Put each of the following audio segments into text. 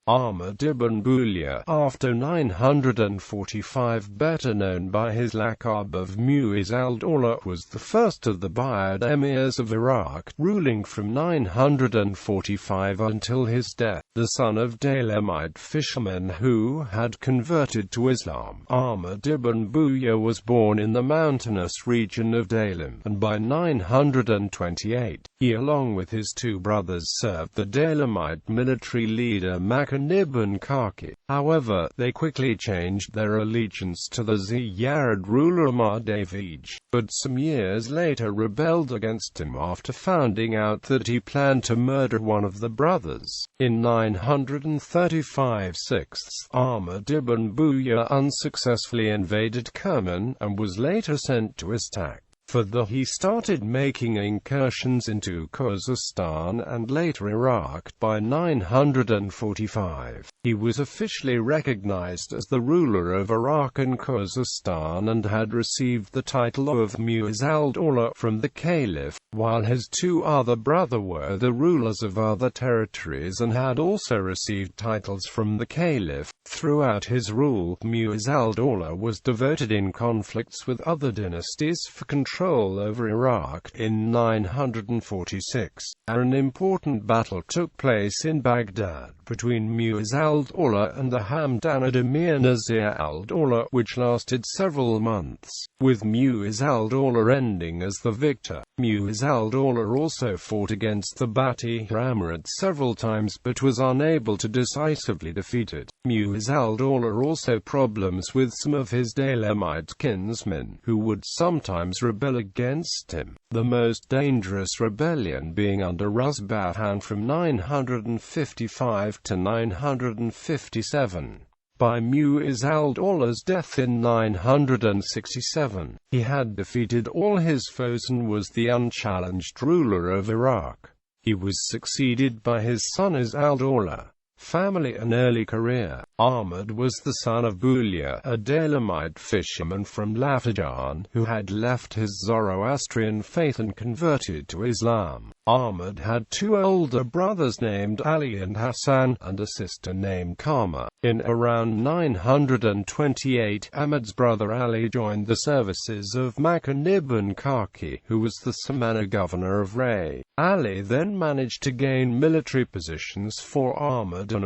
Ahmad ibn Buya, after 945, better known by his laqab of Mu'izz al-Dawla, was the first of the Buyid emirs of Iraq, ruling from 945 until his death, the son of Dailamite fishermen who had converted to Islam. Ahmad ibn Buya was born in the mountainous region of Daylam, and by 928, he along with his two brothers served the Dailamite military leader Makan ibn Kaki. However, they quickly changed their allegiance to the Ziyarid ruler Mardavij, but some years later rebelled against him after finding out that he planned to murder one of the brothers. In 935, Ahmad ibn Buya unsuccessfully invaded Kerman, and was later sent to Istakhr. He started making incursions into Khuzestan and later Iraq. By 945, he was officially recognized as the ruler of Iraq and Khuzestan and had received the title of Mu'izz al-Dawla from the Caliph, while his two other brothers were the rulers of other territories and had also received titles from the Caliph. Throughout his rule, Mu'izz al-Dawla was devoted in conflicts with other dynasties for control over Iraq. In 946, an important battle took place in Baghdad between Mu'izz al-Dawla and the Hamdanid emir Nazir al-Dawla, which lasted several months, with Mu'izz al-Dawla ending as the victor. Mu'izz al-Dawla also fought against the Bati Emirate several times but was unable to decisively defeat it. Mu'izz al-Dawla also problems with some of his Dailamite kinsmen, who would sometimes rebel against him, the most dangerous rebellion being under Rusbahan from 955 to 957. By Mu'izz al-Dawla's death in 967, he had defeated all his foes and was the unchallenged ruler of Iraq. He was succeeded by his son al-Dawla. Family and early career. Ahmad was the son of Buya, a Dailamite fisherman from Lafajan, who had left his Zoroastrian faith and converted to Islam. Ahmad had two older brothers named Ali and Hassan, and a sister named Karma. In around 928, Ahmad's brother Ali joined the services of Makan ibn Kaki, who was the Samana governor of Ray. Ali then managed to gain military positions for Ahmad and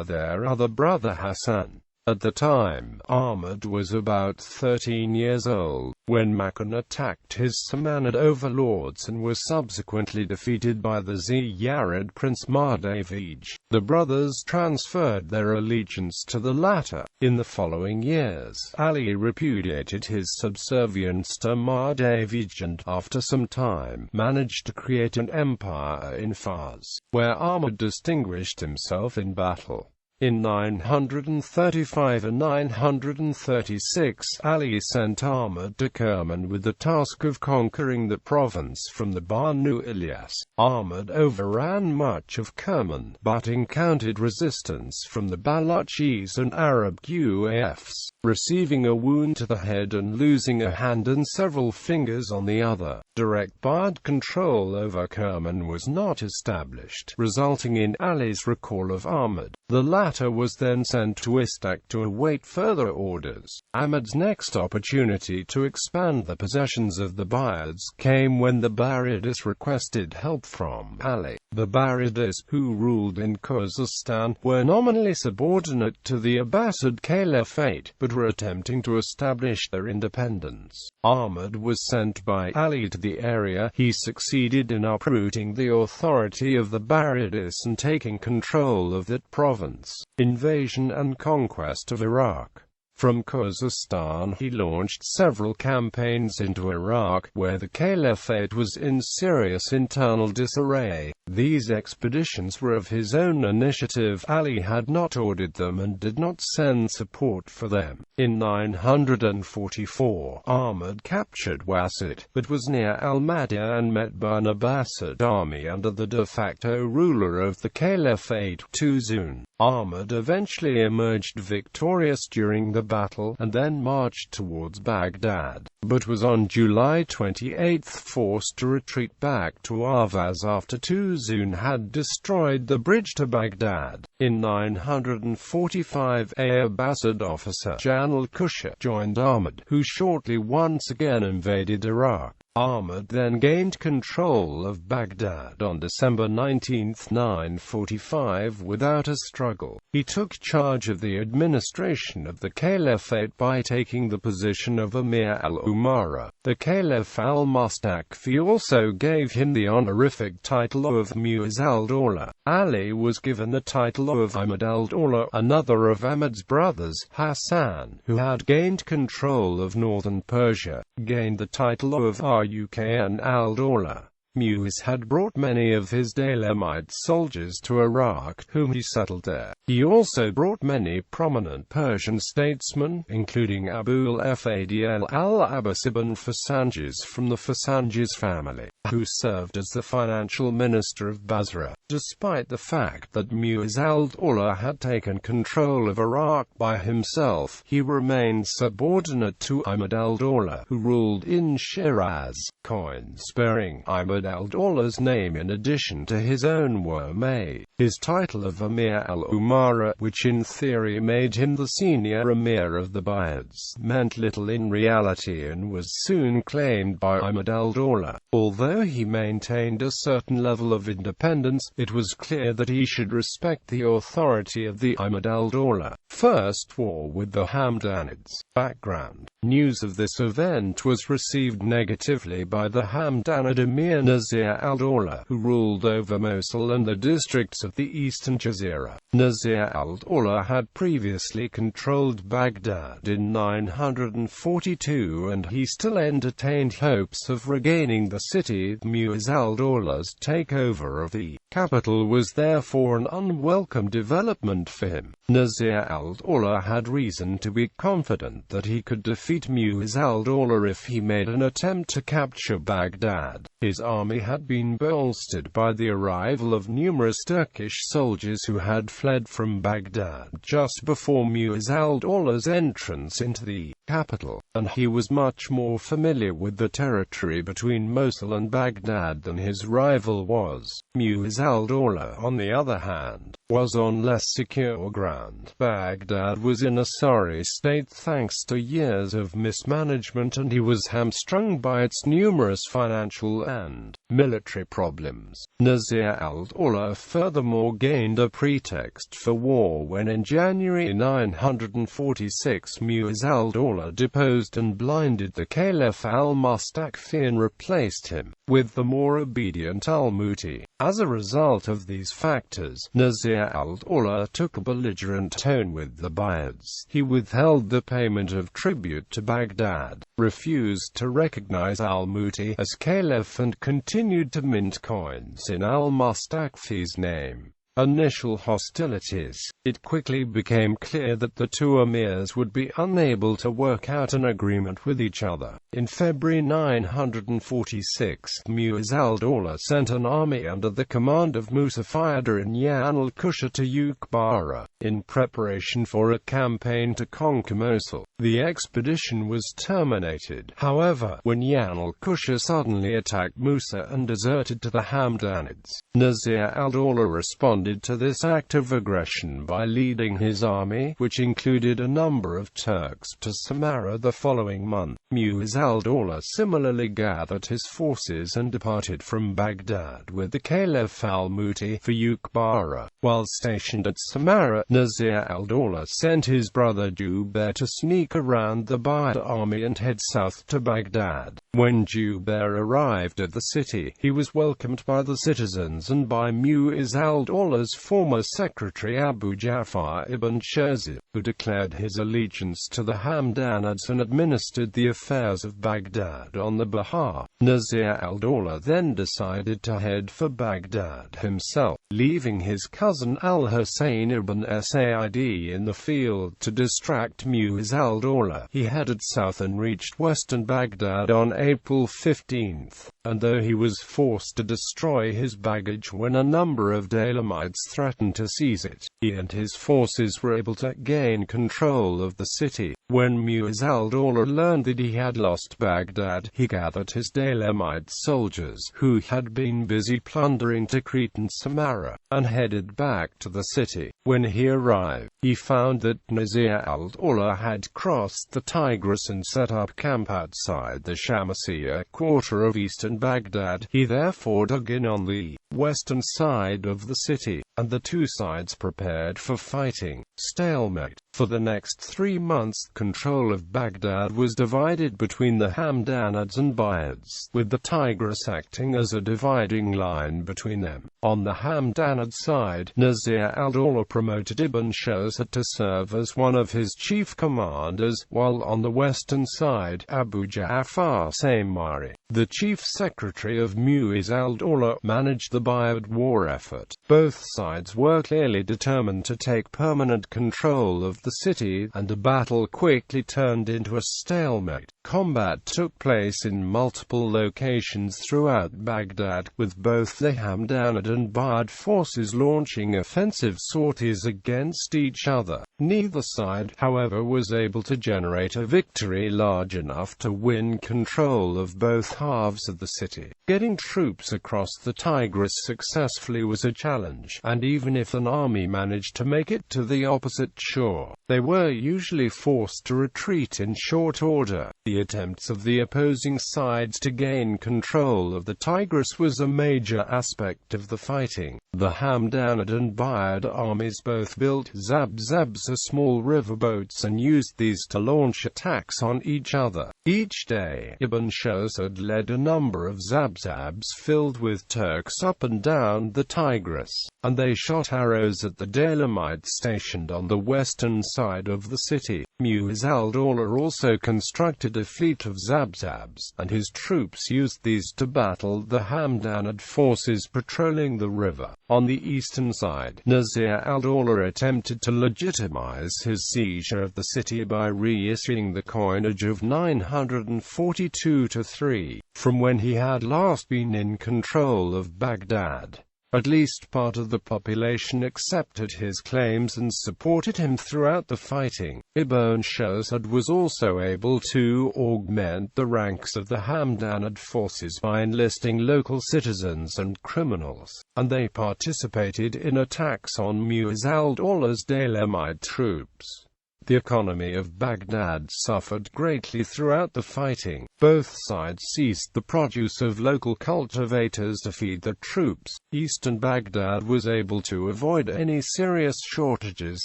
their other brother Hassan. At the time, Ahmad was about 13 years old, when Makan attacked his Samanid overlords and was subsequently defeated by the Ziyarid prince Mardavij. The brothers transferred their allegiance to the latter. In the following years, Ali repudiated his subservience to Mardavij and, after some time, managed to create an empire in Fars, where Ahmad distinguished himself in battle. In 935 and 936, Ali sent Ahmad to Kerman with the task of conquering the province from the Banu Ilyas. Ahmad overran much of Kerman, but encountered resistance from the Balochis and Arab Guafs, receiving a wound to the head and losing a hand and several fingers on the other. Direct Buyid control over Kerman was not established, resulting in Ali's recall of Ahmad. The latter was then sent to Istakhr to await further orders. Ahmad's next opportunity to expand the possessions of the Buyids came when the Buyidis requested help from Ali. The Buyidis, who ruled in Khuzestan, were nominally subordinate to the Abbasid Caliphate, but were attempting to establish their independence. Ahmad was sent by Ali to the area. He succeeded in uprooting the authority of the Buyidis and taking control of that province. Invasion and conquest of Iraq. From Khuzestan, he launched several campaigns into Iraq, where the Caliphate was in serious internal disarray. These expeditions were of his own initiative. Ali had not ordered them and did not send support for them. In 944, Ahmad captured Wasit, but was near al-Madiyah and met by an Abbasid army under the de facto ruler of the Caliphate, Tuzun. Ahmad eventually emerged victorious during the battle, and then marched towards Baghdad, but was on July 28 forced to retreat back to Ahvaz after Tuzun had destroyed the bridge to Baghdad. In 945, a Abbasid officer, Jan al-Kusha, joined Ahmad, who shortly once again invaded Iraq. Ahmad then gained control of Baghdad on December 19, 945 without a struggle. He took charge of the administration of the caliphate by taking the position of Emir al-Umara. The Caliph al-Mustakfi also gave him the honorific title of Mu'izz al-Dawla. Ali was given the title of Ahmad al-Dawla. Another of Ahmad's brothers, Hassan, who had gained control of northern Persia, gained the title of Rukn al-Dawla. Mu'izz had brought many of his Dailamite soldiers to Iraq, whom he settled there. He also brought many prominent Persian statesmen, including Abu al-Fadl al-Abbas ibn Fasanjis from the Fasanjis family, who served as the financial minister of Basra. Despite the fact that Mu'izz al-Dawla had taken control of Iraq by himself, he remained subordinate to Ahmad al-Dawla, who ruled in Shiraz. Coins bearing Ahmad al-Dawla's name in addition to his own were made. His title of Emir al-Umara, which in theory made him the senior emir of the Buyids, meant little in reality and was soon claimed by Ahmad al-Dawla. Although he maintained a certain level of independence, it was clear that he should respect the authority of the Ahmad al-Dawla. First war with the Hamdanids. Background. News of this event was received negatively by the Hamdanid emir Nazir al-Dawla, who ruled over Mosul and the districts of the eastern Jazeera. Nazir al-Dawla had previously controlled Baghdad in 942 and he still entertained hopes of regaining the city. Mu'izz al-Dawla's takeover of the capital was therefore an unwelcome development for him. Nazir al-Dawla had reason to be confident that he could defeat Mu'izz al-Dawla if he made an attempt to capture Baghdad. His army had been bolstered by the arrival of numerous Turkish soldiers who had fled from Baghdad just before Mu'izz al-Dawla's entrance into the capital, and he was much more familiar with the territory between Mosul and Baghdad than his rival was. Mu'izz al-Dawla, on the other hand, was on less secure ground. Baghdad was in a sorry state thanks to years of mismanagement, and he was hamstrung by its numerous financial and military problems. Nazir al-Dawla furthermore gained a pretext for war when in January 946 Mu'izz al-Dawla deposed and blinded the Caliph al-Mustakfi and replaced him with the more obedient al-Muti. As a result of these factors, Nazir al-Dawla took a belligerent tone with the Buyids. He withheld the payment of tribute to Baghdad, refused to recognize al-Muti as caliph, and continued to mint coins in al-Mustakfi's name. Initial hostilities. It quickly became clear that the two emirs would be unable to work out an agreement with each other. In February 946, Mu'izz al-Dawla sent an army under the command of Musafiada and Jan al-Kusha to Uqbara, in preparation for a campaign to conquer Mosul. The expedition was terminated, however, when Jan al-Kusha suddenly attacked Musa and deserted to the Hamdanids. Nazir al-Dawla responded to this act of aggression by leading his army, which included a number of Turks, to Samarra the following month. Mu'izz al-Dawla similarly gathered his forces and departed from Baghdad with the Caliph al-Muti for Uqbara. While stationed at Samarra, Nazir al-Dawla sent his brother Jubair to sneak around the Buyid army and head south to Baghdad. When Jubair arrived at the city, he was welcomed by the citizens and by Mu'izz al-Dawla's former secretary Abu Ja'far ibn Shirzib, who declared his allegiance to the Hamdanids and administered the affairs of of Baghdad on the behalf. Nasir al-Dawla then decided to head for Baghdad himself, leaving his cousin al-Husayn ibn Sa'id in the field to distract Mu'izz al-Dawla. He headed south and reached western Baghdad on April 15, and though he was forced to destroy his baggage when a number of Daylamites threatened to seize it, he and his forces were able to gain control of the city. When Mu'izz al-Dawla learned that he had lost Baghdad, he gathered his Daylamite soldiers, who had been busy plundering Tikrit and Samarra, and headed back to the city. When he arrived, he found that Nasir al-Dawla had crossed the Tigris and set up camp outside the Shamsiyya quarter of eastern Baghdad. He therefore dug in on the western side of the city, and the two sides prepared for fighting. Stalemate. For the next 3 months, control of Baghdad was divided between the Hamdanids and Buyids, with the Tigris acting as a dividing line between them. On the Hamdanid side, Nasir al-Dawla promoted Ibn Shawzat to serve as one of his chief commanders, while on the western side, Abu Ja'far Saymari, the chief secretary of Mu'izz al-Dawla, managed the Buyid war effort. Both sides were clearly determined to take permanent control of the city, and the battle quickly turned into a stalemate. Combat took place in multiple locations throughout Baghdad, with both the Hamdanid and Buyid forces launching offensive sorties against each other. Neither side, however, was able to generate a victory large enough to win control of both halves of the city. Getting troops across the Tigris successfully was a challenge, and even if an army managed to make it to the opposite shore, they were usually forced to retreat in short order. The attempts of the opposing sides to gain control of the Tigris was a major aspect of the fighting. The Hamdanid and Buyid armies both built zabzabs, or small riverboats, and used these to launch attacks on each other. Each day, Ibn Shawzat led a number of zabzabs filled with Turks up and down the Tigris, and they shot arrows at the Daylamites stationed on the western side of the city. Mu'izz al-Dawla also constructed a fleet of zabzabs, and his troops used these to battle the Hamdanid forces patrolling the river. On the eastern side, Nasir al-Dawla attempted to legitimize his seizure of the city by reissuing the coinage of 942-3, from when he had last been in control of Baghdad. At least part of the population accepted his claims and supported him throughout the fighting. Ibn Shawzat was also able to augment the ranks of the Hamdanid forces by enlisting local citizens and criminals, and they participated in attacks on Mu'izz al-Dawla's Daylamite troops. The economy of Baghdad suffered greatly throughout the fighting. Both sides seized the produce of local cultivators to feed the troops. Eastern Baghdad was able to avoid any serious shortages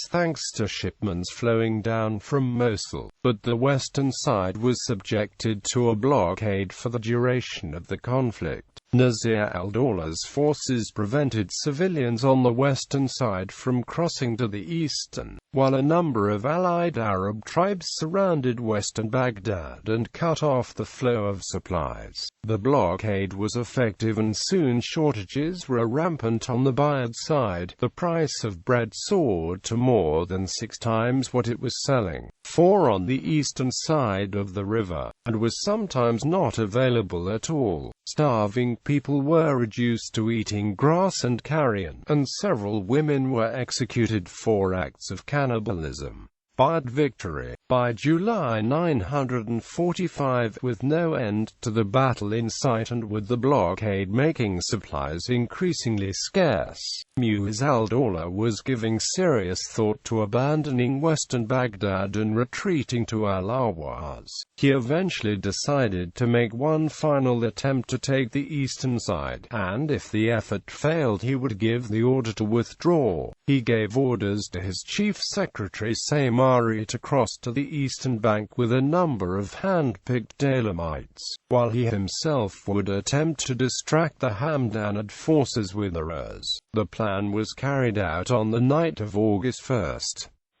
thanks to shipments flowing down from Mosul, but the western side was subjected to a blockade for the duration of the conflict. Nasir al-Dawla's forces prevented civilians on the western side from crossing to the eastern, while a number of allied Arab tribes surrounded western Baghdad and cut off the flow of supplies. The blockade was effective and soon shortages were rampant on the Buyid side. The price of bread soared to more than 6 times what it was selling for on the eastern side of the river, and was sometimes not available at all. Starving people were reduced to eating grass and carrion, and several women were executed for acts of cannibalism. Buyid victory. By July 945, with no end to the battle in sight and with the blockade making supplies increasingly scarce, Mu'izz al-Dawla was giving serious thought to abandoning western Baghdad and retreating to al-Ahwaz. He eventually decided to make one final attempt to take the eastern side, and if the effort failed he would give the order to withdraw. He gave orders to his chief secretary Saymari to cross to the eastern bank with a number of hand-picked Daylamites, while he himself would attempt to distract the Hamdanid forces with arrows. The plan was carried out on the night of August 1.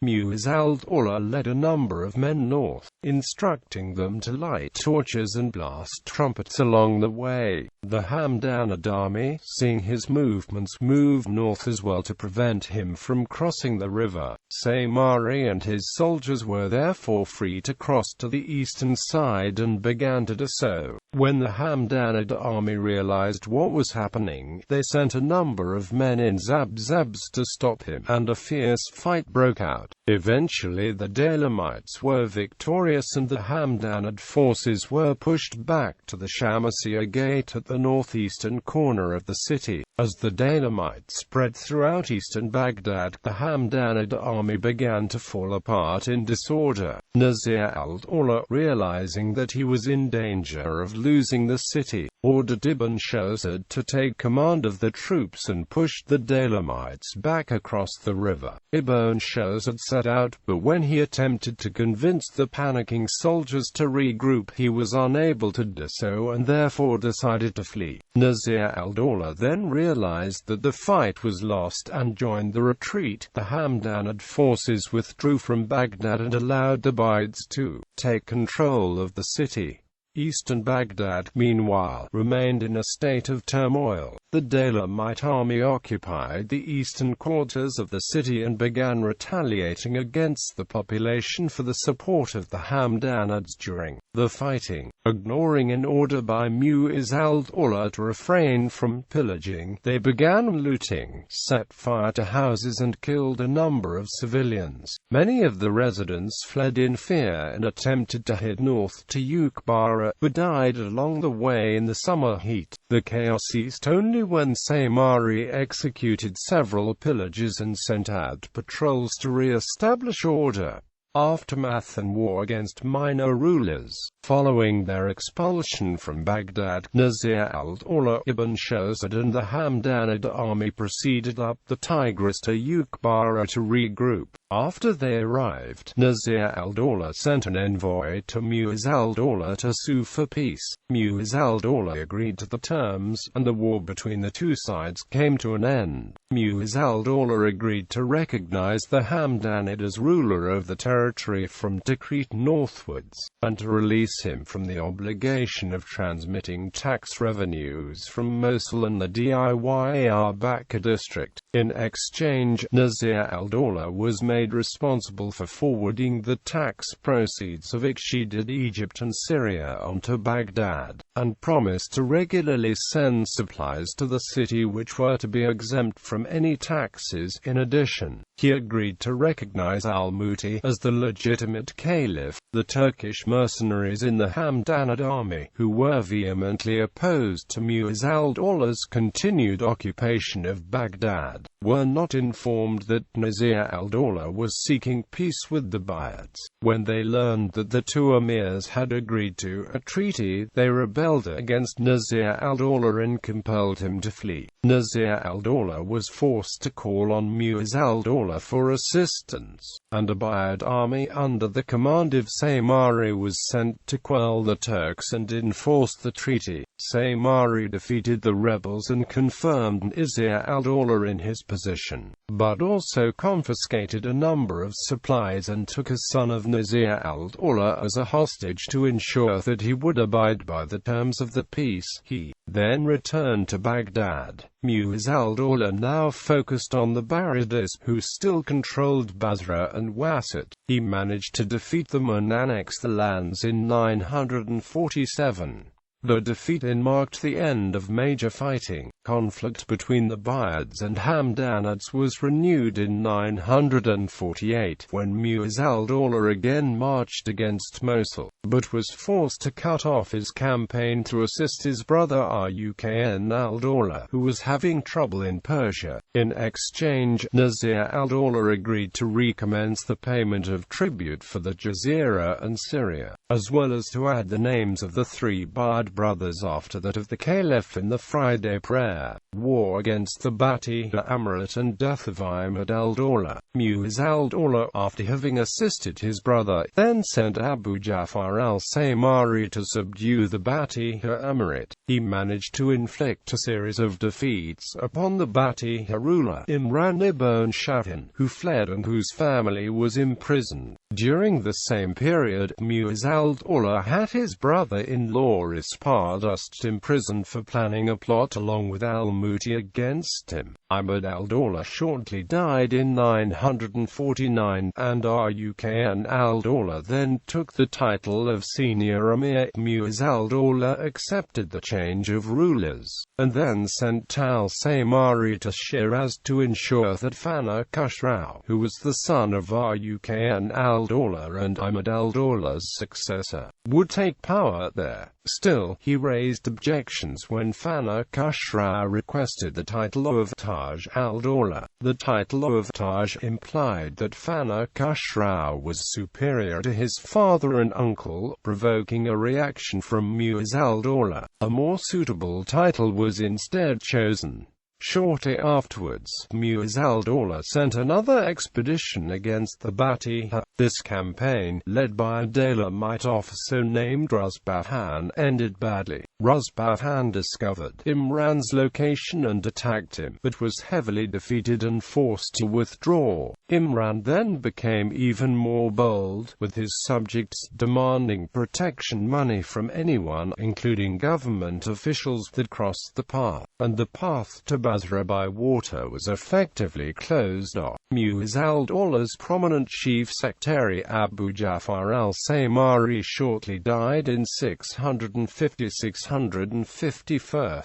Mu'izz al-Dawla led a number of men north, instructing them to light torches and blast trumpets along the way. The Hamdanid army, seeing his movements, moved north as well to prevent him from crossing the river. Saymari and his soldiers were therefore free to cross to the eastern side and began to do so. When the Hamdanid army realized what was happening, they sent a number of men in Zabzabs to stop him, and a fierce fight broke out. Eventually the Daylamites were victorious and the Hamdanid forces were pushed back to the Shamasiya gate at the northeastern corner of the city. As the Daylamites spread throughout eastern Baghdad, the Hamdanid army began to fall apart in disorder. Nazir al-Dawla, realizing that he was in danger of losing the city, ordered Ibn Shazad to take command of the troops and pushed the Daylamites back across the river. Ibn Shazad set out, but when he attempted to convince the panicking soldiers to regroup, he was unable to do so and therefore decided to flee. Nazir al-Dawla then realized that the fight was lost and joined the retreat. The Hamdanid forces withdrew from Baghdad and allowed the Buyids to take control of the city. Eastern Baghdad, meanwhile, remained in a state of turmoil. The Daylamite army occupied the eastern quarters of the city and began retaliating against the population for the support of the Hamdanids during the fighting. Ignoring an order by Mu'izz al-Dawla to refrain from pillaging, they began looting, set fire to houses and killed a number of civilians. Many of the residents fled in fear and attempted to head north to Uqbara, but died along the way in the summer heat. The chaos ceased only when Saymari executed several pillagers and sent out patrols to re-establish order. Aftermath and war against minor rulers. Following their expulsion from Baghdad, Nazir al-Dawla, Ibn Shazad and the Hamdanid army proceeded up the Tigris to Uqbara to regroup. After they arrived, Nazir al-Dawla sent an envoy to Mu'izz al-Dawla to sue for peace. Mu'izz al-Dawla agreed to the terms, and the war between the two sides came to an end. Mu'izz al-Dawla agreed to recognize the Hamdanid as ruler of the territory from Tikrit northwards, and to release him from the obligation of transmitting tax revenues from Mosul and the Diyarbakir district. In exchange, Nazir al-Dawla was made responsible for forwarding the tax proceeds of Ikhshid, Egypt and Syria onto Baghdad, and promised to regularly send supplies to the city which were to be exempt from any taxes. In addition, he agreed to recognize al-Muti as the legitimate caliph. The Turkish mercenaries in the Hamdanid army, who were vehemently opposed to Mu'izz al-Dawla's continued occupation of Baghdad, were not informed that Nazir al-Dawla was seeking peace with the Buyids. When they learned that the two emirs had agreed to a treaty, they rebelled against Nazir al-Dawla and compelled him to flee. Nazir al-Dawla was forced to call on Mu'izz al-Dawla for assistance, and a Buyid army under the command of Saymari was sent to quell the Turks and enforce the treaty. Saymari defeated the rebels and confirmed Nazir al-Dawla in his position, but also confiscated a number of supplies and took a son of Nazir al-Dawla as a hostage to ensure that he would abide by the terms of the peace. He then returned to Baghdad. Mu'izz al-Dawla now focused on the Baridis, who still controlled Basra and Wasit. He managed to defeat them and annex the lands in 947. The defeat marked the end of major fighting. Conflict between the Buyids and Hamdanids was renewed in 948, when Mu'izz al-Dawla again marched against Mosul, but was forced to cut off his campaign to assist his brother Rukn al-Dawla, who was having trouble in Persia. In exchange, Nazir al-Dawla agreed to recommence the payment of tribute for the Jazeera and Syria, as well as to add the names of the three Buyid joined brothers after that of the Caliph in the Friday prayer, war against the Bati Emirate and death of Ahmad al-Dawla. Mu'izz al-Dawla, after having assisted his brother, then sent Abu Ja'far al-Saymari to subdue the Bati Emirate. He managed to inflict a series of defeats upon the Bati ruler, Imran ibn Shahin, who fled and whose family was imprisoned. During the same period, Mu'izz al-Dawla had his brother-in-law Istakhr imprisoned for planning a plot along with al-Muti against him. Ahmad al-Dawla shortly died in 949, and Rukn al-Dawla then took the title of senior emir. Mu'izz al-Dawla accepted the change of rulers, and then sent al-Saymari to Shiraz to ensure that Fana Khusrau, who was the son of Rukn al-Dawla and Ahmad al-Dawla's successor, would take power there. Still, he raised objections when Fana Khusrau requested the title of Taj al-Dawla. The title of Taj implied that Fana Khusrau was superior to his father and uncle, provoking a reaction from Mu'izz al-Dawla. A more suitable title was instead chosen. Shortly afterwards, Mu'izz al-Dawla sent another expedition against the Bati. This campaign, led by a Dailamite officer named Ruzbahan, ended badly. Ruzbahan discovered Imran's location and attacked him, but was heavily defeated and forced to withdraw. Imran then became even more bold, with his subjects demanding protection money from anyone, including government officials, that crossed the path, and the path to Basra by water was effectively closed off. Mu'izz al-Dawla's prominent chief secretary Abu Ja'far al-Saymari shortly died in 650–651,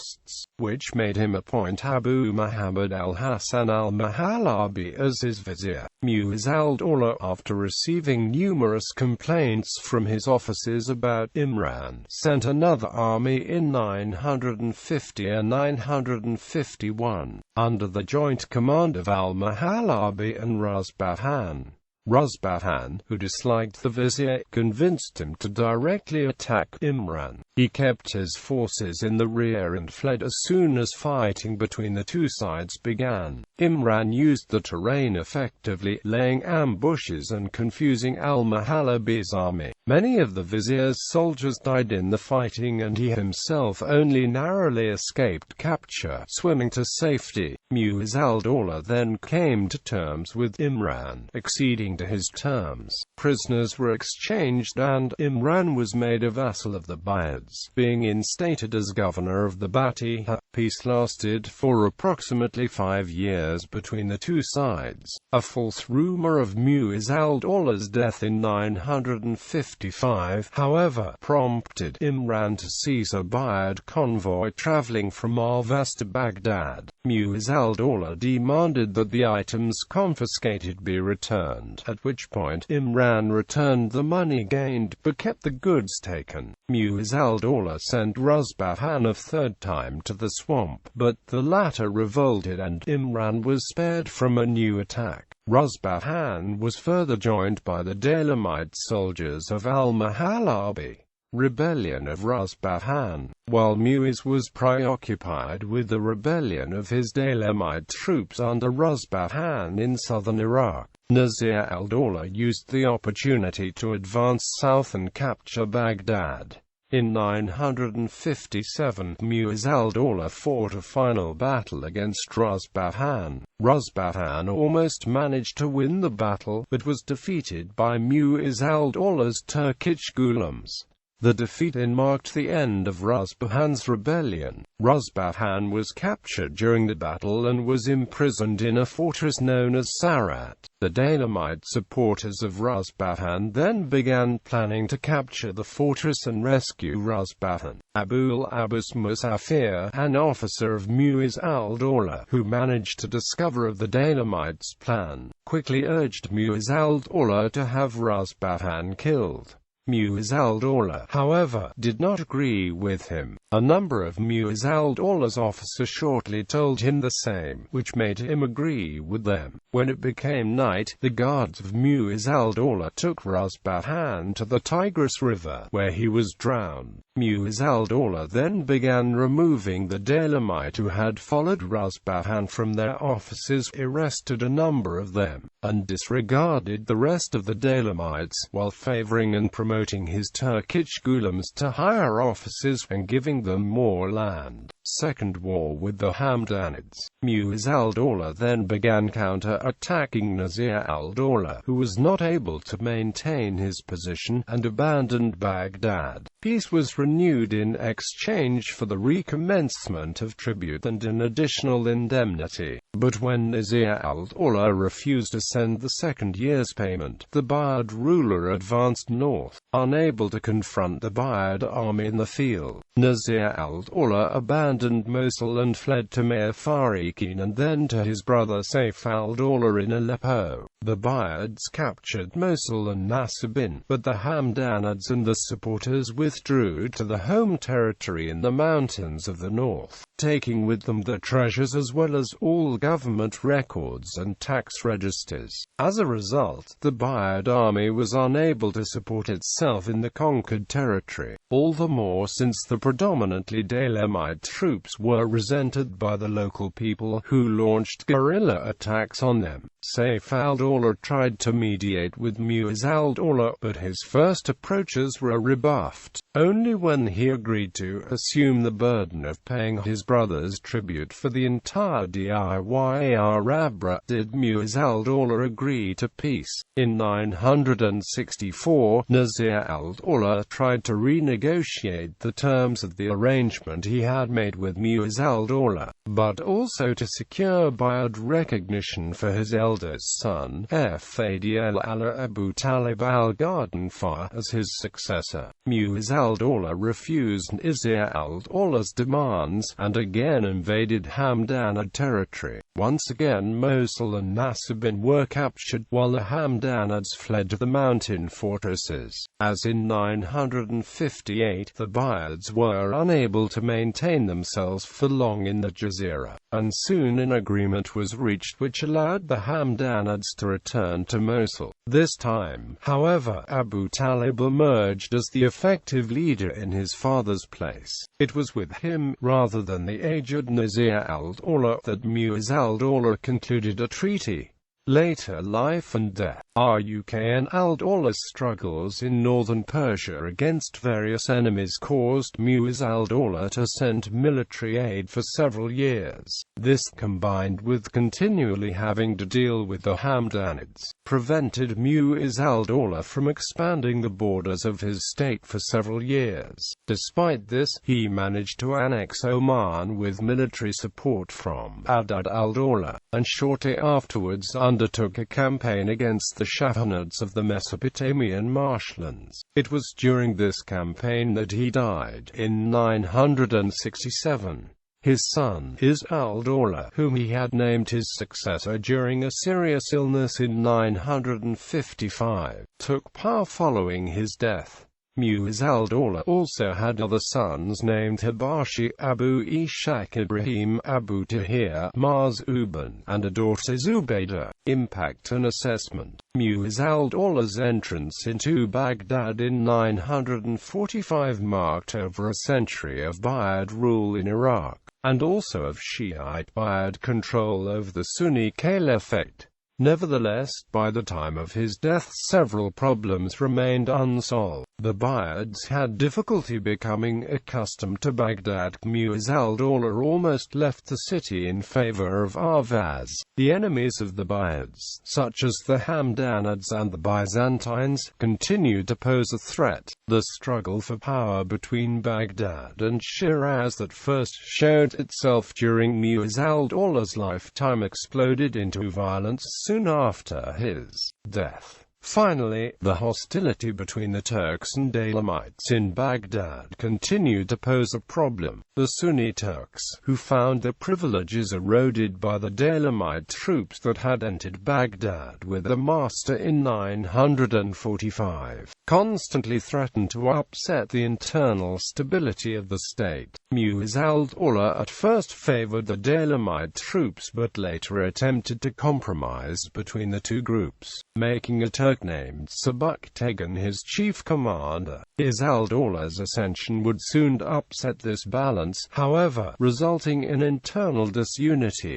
which made him appoint Abu Muhammad al-Hasan al-Mahalabi as his vizier. Mu'izz al-Dawla, after receiving numerous complaints from his officers about Imran, sent another army in 950 and 951, under the joint command of al-Mahalabi and Ruzbahan. Ruzbahan, who disliked the vizier, convinced him to directly attack Imran. He kept his forces in the rear and fled as soon as fighting between the two sides began. Imran used the terrain effectively, laying ambushes and confusing al-Mahalabi's army. Many of the vizier's soldiers died in the fighting, and he himself only narrowly escaped capture, swimming to safety. Mu'izz al-Dawla then came to terms with Imran, acceding to his terms. Prisoners were exchanged and Imran was made a vassal of the Buyids, being instated as governor of the Bati. Peace lasted for approximately 5 years between the two sides. A false rumor of Mu'izz al-Dawla's death in 955, however, prompted Imran to seize a Buyid convoy traveling from Al-Vas to Baghdad. Mu'izz al-Dawla demanded that the items confiscated be returned, at which point Imran returned the money gained, but kept the goods taken. Mu'izz al-Dawla sent Ruzbahan a third time to the swamp, but the latter revolted and Imran was spared from a new attack. Ruzbahan was further joined by the Dailamite soldiers of al-Mahalabi. Rebellion of Ruzbahan. While Mu'izz was preoccupied with the rebellion of his Dailamite troops under Ruzbahan in southern Iraq, Nazir al-Dawla used the opportunity to advance south and capture Baghdad. In 957, Mu'izz al-Dawla fought a final battle against Ruzbahan. Ruzbahan almost managed to win the battle, but was defeated by Mu'izz al-Dawla's Turkish ghulams. The defeat marked the end of Ruzbahan's rebellion. Ruzbahan was captured during the battle and was imprisoned in a fortress known as Sarat. The Dailamite supporters of Ruzbahan then began planning to capture the fortress and rescue Ruzbahan. Abul Abbas Musafir, an officer of Mu'izz al-Dawla, who managed to discover of the Dailamites' plan, quickly urged Mu'izz al-Dawla to have Ruzbahan killed. Mu'izz al-Dawla, however, did not agree with him. A number of Mu'izz al-Dawla's officers shortly told him the same, which made him agree with them. When it became night, the guards of Mu'izz al-Dawla took Rusbahan to the Tigris River, where he was drowned. Mu'izz al-Dawla then began removing the Dailamite who had followed Rusbahan from their offices, arrested a number of them, and disregarded the rest of the Dailamites, while favoring and promoting his Turkish ghulams to higher offices, and giving them more land. Second war with the Hamdanids. Mu'izz al-Dawla then began counter-attacking Nasir al-Dawla, who was not able to maintain his position, and abandoned Baghdad. Peace was renewed in exchange for the recommencement of tribute and an additional indemnity. But when Nasir al-Dawla refused to send the second year's payment, the Buyid ruler advanced north. Unable to confront the Buyid army in the field, Nasir al-Dawla abandoned Mosul and fled to Mir Fariqin and then to his brother Saif al-Dawla in Aleppo. The Buyids captured Mosul and Nasibin, but the Hamdanids and the supporters withdrew to the home territory in the mountains of the north, taking with them the treasures as well as all government records and tax registers. As a result, the Buyid army was unable to support itself in the conquered territory, all the more since the predominantly Daylamite troops were resented by the local people, who launched guerrilla attacks on them. Saif al-Dawla tried to mediate with Mu'izz al-Dawla, but his first approaches were rebuffed. Only when he agreed to assume the burden of paying his brother's tribute for the entire Diyarbakir did Mu'izz al-Dawla agree to peace. In 964, Nasir al-Dawla tried to renegotiate the terms of the arrangement he had made with Mu'izz al-Dawla, but also to secure Buyid recognition for his eldest son, Fadl Abu Talib al-Ghardanfar, as his successor. Mu'izz al-Dawla refused Nasir al-Dawla's demands, and again invaded Hamdanid territory. Once again Mosul and Nasibin were captured, while the Hamdanids fled to the mountain fortresses. As in 958, the Buyids were unable to maintain themselves for long in the Jazira, and soon an agreement was reached which allowed the Hamdanids to return to Mosul. This time, however, Abu Talib emerged as the effective leader in his father's place. It was with him, rather than the aged Nasir al-Dawla, that Mu'izz al-Dawla concluded a treaty. Later life and death. Rukn al-Dawla's struggles in northern Persia against various enemies caused Mu'izz al-Dawla to send military aid for several years. This, combined with continually having to deal with the Hamdanids, prevented Mu'izz al-Dawla from expanding the borders of his state for several years. Despite this, he managed to annex Oman with military support from Adad al-Dawla, and shortly afterwards undertook a campaign against the Shahanids of the Mesopotamian marshlands. It was during this campaign that he died, in 967. His son, Izz al-Dawla, whom he had named his successor during a serious illness in 955, took power following his death. Mu'izz al-Dawla also had other sons named Habashi, Abu Ishaq Ibrahim, Abu Tahir, Marzuban, and a daughter Zubaydah. Impact and assessment. Mu'izz al-Dawla's entrance into Baghdad in 945 marked over a century of Buyid rule in Iraq, and also of Shiite Buyid control over the Sunni Caliphate. Nevertheless, by the time of his death several problems remained unsolved. The Buyids had difficulty becoming accustomed to Baghdad. Mu'izz al-Dawla almost left the city in favor of Ahvaz. The enemies of the Buyids, such as the Hamdanids and the Byzantines, continued to pose a threat. The struggle for power between Baghdad and Shiraz that first showed itself during Mu'izz al-Dawla's lifetime exploded into violence soon after his death. Finally, the hostility between the Turks and Daylamites in Baghdad continued to pose a problem. The Sunni Turks, who found their privileges eroded by the Daylamite troops that had entered Baghdad with the master in 945, constantly threatened to upset the internal stability of the state. Mu'izz al-Dawla at first favored the Dailamite troops but later attempted to compromise between the two groups, making a Turk named Sebuktagan his chief commander. Mu'izz al-Dawla's ascension would soon upset this balance, however, resulting in internal disunity